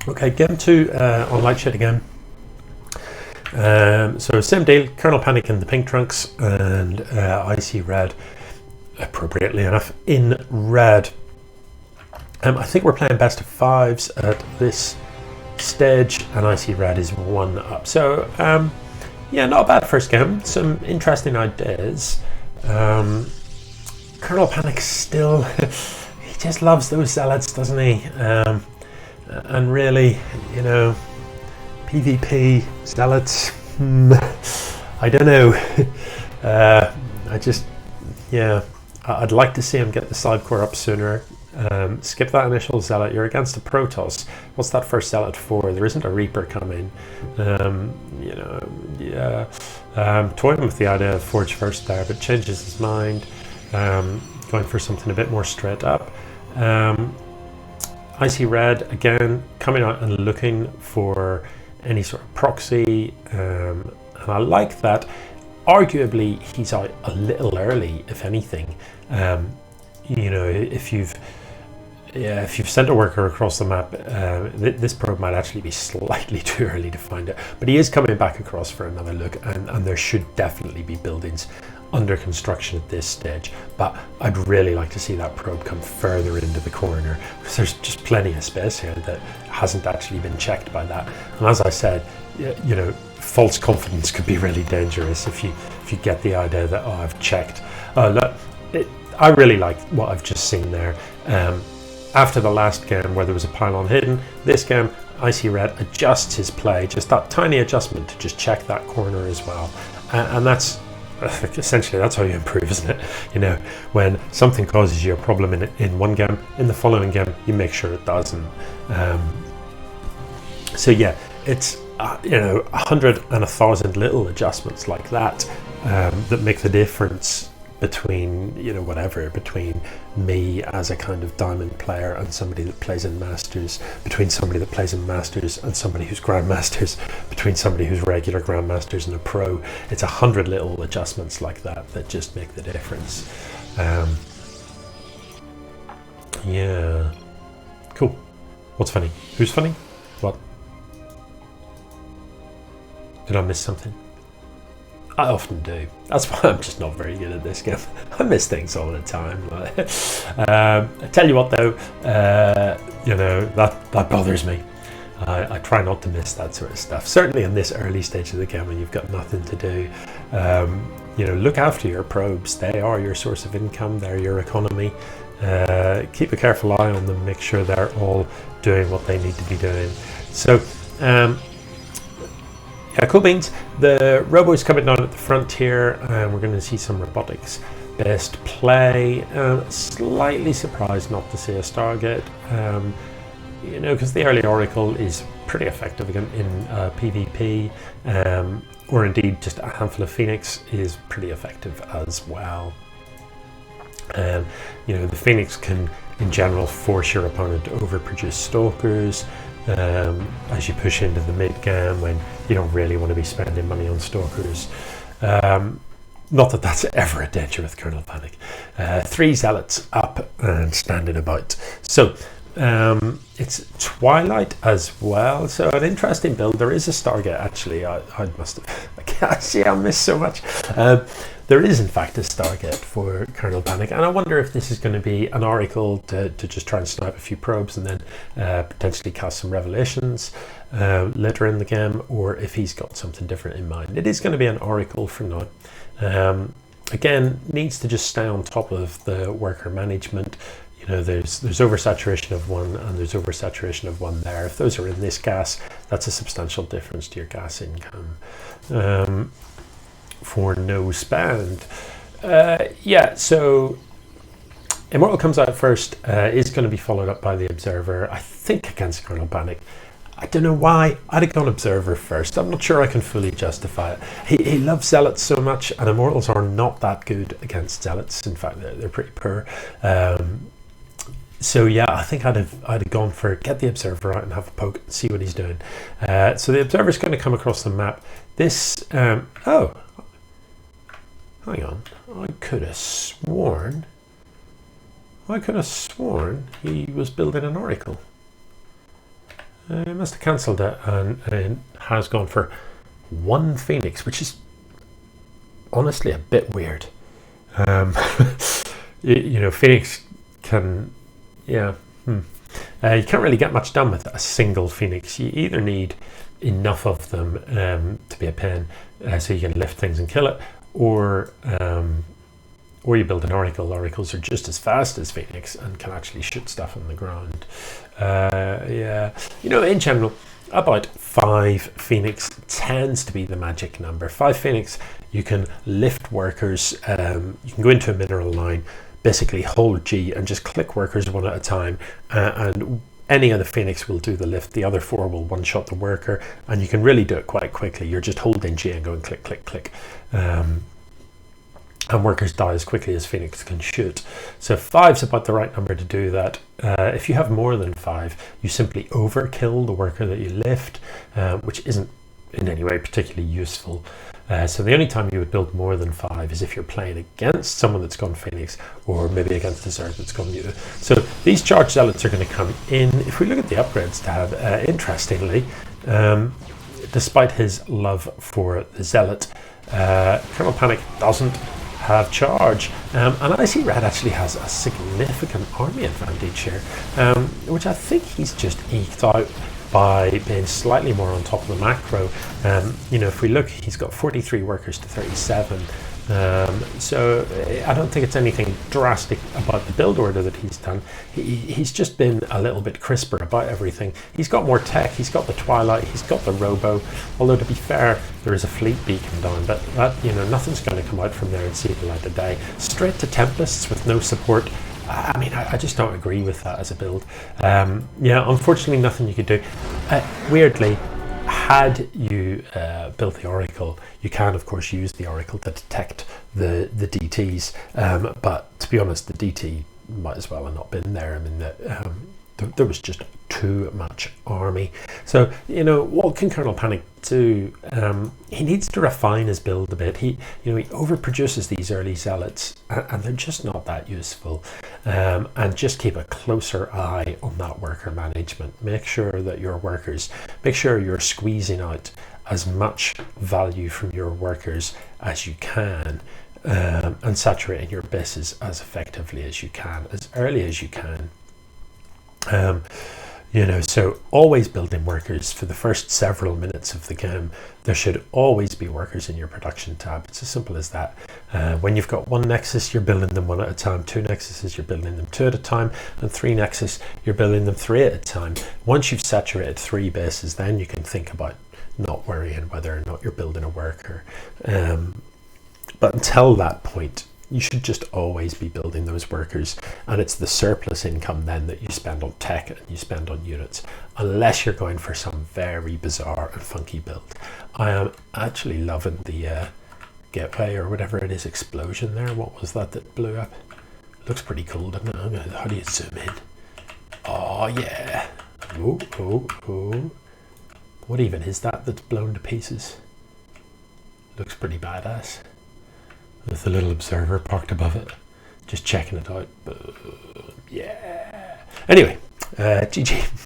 Okay, game 2 on Lightshade again. So same deal, KernelPanic in the pink trunks and ICRedd, appropriately enough, in red. I think we're playing best of 5s at this stage, and ICRedd is 1 up. So yeah, not a bad first game, some interesting ideas. KernelPanic still, he just loves those zealots, doesn't he? And really, you know, PvP zealots, I don't know. I just, yeah, I'd like to see him get the side core up sooner. Skip that initial zealot. You're against a Protoss. What's that first zealot for? There isn't a Reaper coming. You know, yeah. Toying with the idea of Forge first there, but changes his mind. Going for something a bit more straight up. ICRedd again coming out and looking for any sort of proxy, and I like that. Arguably, he's out a little early, if anything. You know, if you've sent a worker across the map, this probe might actually be slightly too early to find it, but he is coming back across for another look, and there should definitely be buildings under construction at this stage, but I'd really like to see that probe come further into the corner, because there's just plenty of space here that hasn't actually been checked by that. And as I said, you know, false confidence could be really dangerous if you get the idea that, oh, I've checked. Look, I really like what I've just seen there. After the last game where there was a pylon hidden, this game ICRedd adjusts his play, just that tiny adjustment to just check that corner as well, and that's essentially, that's how you improve, isn't it? You know, when something causes you a problem in one game, in the following game you make sure it doesn't. So yeah, it's you know, 100 and 1,000 little adjustments like that that make the difference between, you know, whatever, between me as a kind of diamond player and somebody that plays in Masters, between somebody that plays in Masters and somebody who's Grandmasters, between somebody who's regular Grandmasters and a pro. It's 100 little adjustments like that that just make the difference. Yeah, cool. What's funny? Who's funny? What? Did I miss something? I often do. That's why I'm just not very good at this game. I miss things all the time. I tell you what though, you know, that bothers me. I try not to miss that sort of stuff. Certainly in this early stage of the game when you've got nothing to do. You know, look after your probes. They are your source of income. They're your economy. Keep a careful eye on them. Make sure they're all doing what they need to be doing. So, yeah, cool beans. The robo's coming down at the front here, and we're going to see some robotics based play. Slightly surprised not to see a Stargate, you know, because the early Oracle is pretty effective again in PvP, or indeed just a handful of Phoenix is pretty effective as well. You know, the Phoenix can in general force your opponent to overproduce Stalkers. As you push into the mid game when you don't really want to be spending money on Stalkers. Not that that's ever a danger with KernelPanic. 3 zealots up and standing about. So it's Twilight as well. So an interesting build. There is a Stargate actually. I must have. I can't see. I missed so much. There is in fact a Stargate for KernelPanic, and I wonder if this is going to be an Oracle to just try and snipe a few probes and then potentially cast some Revelations later in the game, or if he's got something different in mind. It is going to be an Oracle for now. Again, needs to just stay on top of the worker management. You know, there's oversaturation of one and there's oversaturation of one there. If those are in this gas, that's a substantial difference to your gas income. For no spend. Yeah, so Immortal comes out first, is going to be followed up by the Observer, I think against KernelPanic. I don't know why. I'd have gone Observer first. I'm not sure I can fully justify it. He loves Zealots so much, and Immortals are not that good against Zealots. In fact, they're pretty poor. So yeah, I think I'd have gone for get the Observer out and have a poke and see what he's doing. So the Observer's going to come across the map. This, oh, hang on, I could have sworn he was building an Oracle. I must have cancelled it and has gone for 1 Phoenix, which is honestly a bit weird. You know, Phoenix can, yeah, you can't really get much done with a single Phoenix. You either need enough of them to be a pain, so you can lift things and kill it, or you build an Oracle. Oracles are just as fast as Phoenix and can actually shoot stuff on the ground. Yeah, you know, in general, about 5 Phoenix tends to be the magic number. 5 Phoenix, you can lift workers. You can go into a mineral line, basically hold G and just click workers one at a time, and any of the Phoenix will do the lift. The other 4 will one-shot the worker, and you can really do it quite quickly. You're just holding G and going click, click, click. And workers die as quickly as Phoenix can shoot. So 5's about the right number to do that. If you have more than 5, you simply overkill the worker that you lift, which isn't in any way particularly useful. So the only time you would build more than 5 is if you're playing against someone that's gone Phoenix, or maybe against a Zerg that's gone Muta. So these charged zealots are going to come in. If we look at the upgrades tab, interestingly, despite his love for the zealot, KernelPanic doesn't have charge, and ICRedd actually has a significant army advantage here, which I think he's just eked out by being slightly more on top of the macro. You know, if we look, he's got 43 workers to 37. So I don't think it's anything drastic about the build order that he's done. He's just been a little bit crisper about everything. He's got more tech, he's got the Twilight, he's got the Robo, although to be fair, there is a fleet beacon down, but that, you know, nothing's going to come out from there and see the light of day. Straight to Tempests with no support. I mean, I just don't agree with that as a build. Yeah, unfortunately nothing you could do. Weirdly, had you built the Oracle, you can of course use the Oracle to detect the DTs, but to be honest, the DT might as well have not been there. I mean, there was just too much army. So, you know, what can KernelPanic do? He needs to refine his build a bit. He overproduces these early zealots, and they're just not that useful. And just keep a closer eye on that worker management. Make sure that your workers, make sure you're squeezing out as much value from your workers as you can, and saturating your bases as effectively as you can, as early as you can. You know, so always building workers for the first several minutes of the game. There should always be workers in your production tab. It's as simple as that. When you've got 1 Nexus, you're building them 1 at a time. 2 Nexuses, you're building them 2 at a time. And 3 Nexus, you're building them 3 at a time. Once you've saturated 3 bases, then you can think about not worrying whether or not you're building a worker. But until that point, you should just always be building those workers, and it's the surplus income then that you spend on tech and you spend on units, unless you're going for some very bizarre and funky build. I am actually loving the gateway or whatever it is explosion there. What was that blew up? Looks pretty cool, doesn't it? How do you zoom in? Oh yeah. Oh. What even is that that's blown to pieces? Looks pretty badass. With a little observer parked above it, just checking it out. Yeah. Anyway, GG.